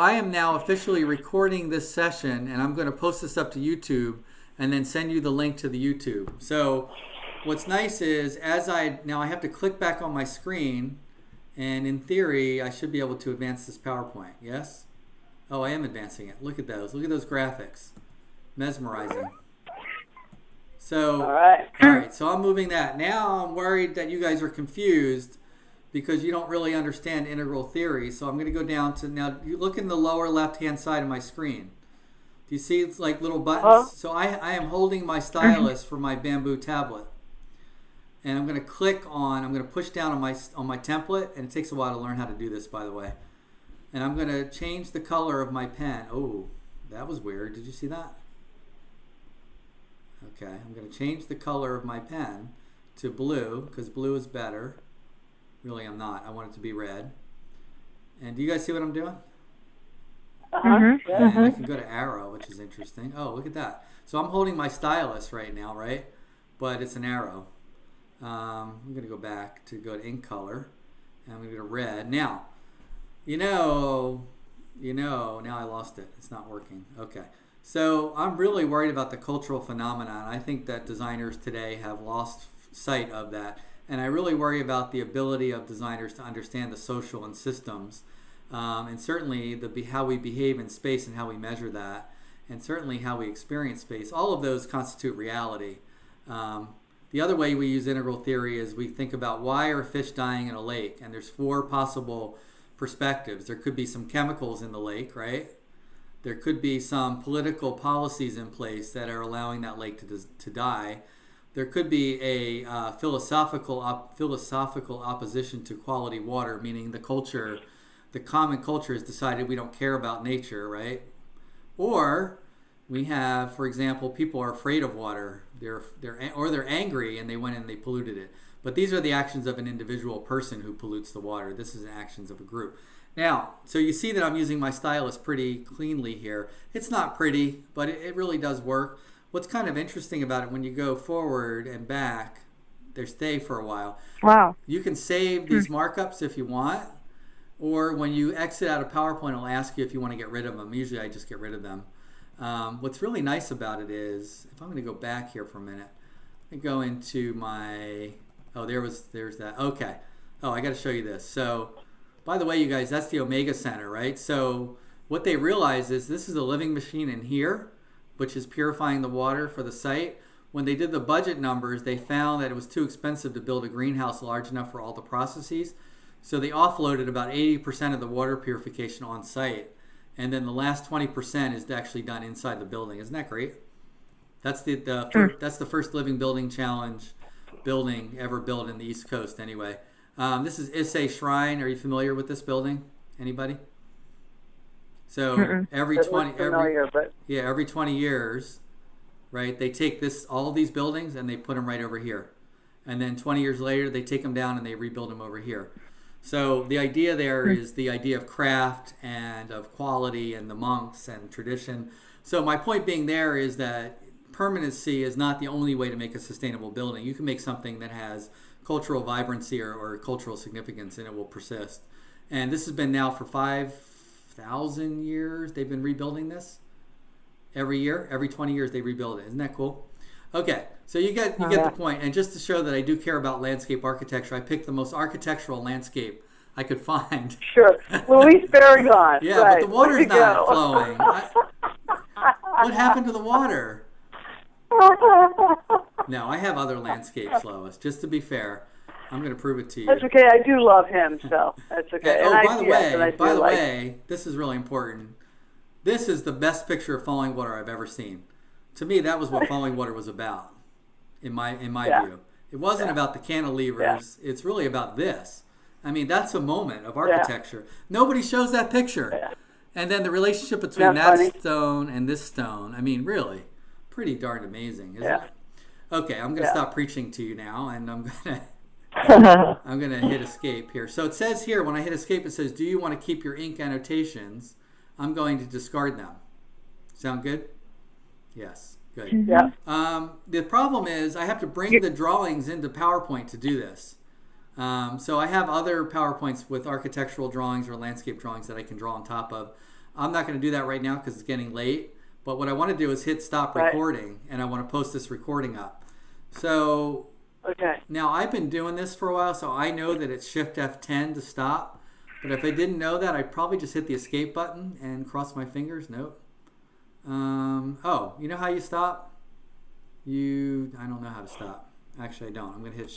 I am now officially recording this session and I'm going to post this up to YouTube and then send you the link to the YouTube. So what's nice is now I have to click back on my screen and in theory I should be able to advance this PowerPoint. Yes? Oh, I am advancing it. Look at those. Look at those graphics. Mesmerizing. So, All right. all right, so I'm moving that. Now I'm worried that you guys are confused because you don't really understand integral theory. So I'm going to go down to, now you look in the lower left-hand side of my screen. Do you see it's like little buttons? So I am holding my stylus for my Bamboo tablet. And I'm going to I'm going to push down on my template, and it takes a while to learn how to do this, by the way. And I'm going to change the color of my pen. Oh, that was weird. Did you see that? Okay, I'm going to change the color of my pen to blue, because blue is better. Really, I'm not. I want it to be red. And do you guys see what I'm doing? And I can go to arrow, which is interesting. Oh, look at that. So I'm holding my stylus right now, right? But it's an arrow. I'm going to go back to go to ink color. And I'm going to go to red. Now, now I lost it. It's not working. Okay. So I'm really worried about the cultural phenomenon. I think that designers today have lost sight of that. And I really worry about the ability of designers to understand the social and systems, and certainly how we behave in space and how we measure that, and certainly how we experience space. All of those constitute reality. The other way we use integral theory is we think about why are fish dying in a lake, and there's 4 possible perspectives. There could be some chemicals in the lake, right? There could be some political policies in place that are allowing that lake to die. There could be a philosophical opposition to quality water, meaning the common culture has decided we don't care about nature, right? Or we have, for example, people are afraid of water. They're angry and they went and they polluted it. But these are the actions of an individual person who pollutes the water. This is the actions of a group. Now, so you see that I'm using my stylus pretty cleanly here. It's not pretty, but it really does work. What's kind of interesting about it, when you go forward and back, they stay for a while. Wow. You can save these markups if you want, or when you exit out of PowerPoint, it'll ask you if you want to get rid of them. Usually I just get rid of them. What's really nice about it is, if I'm going to go back here for a minute, I go into my, there's that. Okay. Oh, I got to show you this. So, by the way, you guys, that's the Omega Center, right? So what they realize is this is a living machine in here, which is purifying the water for the site. When they did the budget numbers, they found that it was too expensive to build a greenhouse large enough for all the processes. So they offloaded about 80% of the water purification on site. And then the last 20% is actually done inside the building. Isn't that great? That's that's the first Living Building Challenge building ever built in the East Coast anyway. This is Issei Shrine. Are you familiar with this building? Anybody? So every 20 years, right, they take all of these buildings and they put them right over here. And then 20 years later, they take them down and they rebuild them over here. So the idea there is the idea of craft and of quality and the monks and tradition. So my point being there is that permanency is not the only way to make a sustainable building. You can make something that has cultural vibrancy or cultural significance and it will persist. And this has been now for 5,000 years. They've been rebuilding this every year. Every 20 years they rebuild it. Isn't that cool? Okay, so you get the point. And just to show that I do care about landscape architecture, I picked the most architectural landscape I could find. Sure, Luis Barragan. Yeah, right. but the water's not flowing. What happened to the water? No, I have other landscapes, Lois. Just to be fair, I'm going to prove it to you. That's okay. I do love him, so that's okay. By the way, this is really important. This is the best picture of falling water I've ever seen. To me, that was what falling water was about, in my view. It wasn't about the cantilevers. Yeah. It's really about this. I mean, that's a moment of architecture. Nobody shows that picture. Yeah. And then the relationship between stone and this stone. I mean, really, pretty darn amazing, isn't it? Okay, I'm going to stop preaching to you now, and I'm going to hit escape here. So it says here, when I hit escape, it says, do you want to keep your ink annotations? I'm going to discard them. Sound good? Yes, good. Yeah. The problem is I have to bring the drawings into PowerPoint to do this. So I have other PowerPoints with architectural drawings or landscape drawings that I can draw on top of. I'm not going to do that right now because it's getting late. But what I want to do is hit stop Right. recording, and I want to post this recording up. So Okay. now I've been doing this for a while, so I know that it's Shift F10 to stop. But if I didn't know that, I'd probably just hit the escape button and cross my fingers. Nope. Oh, you know how you stop? I don't know how to stop. Actually, I don't. I'm going to hit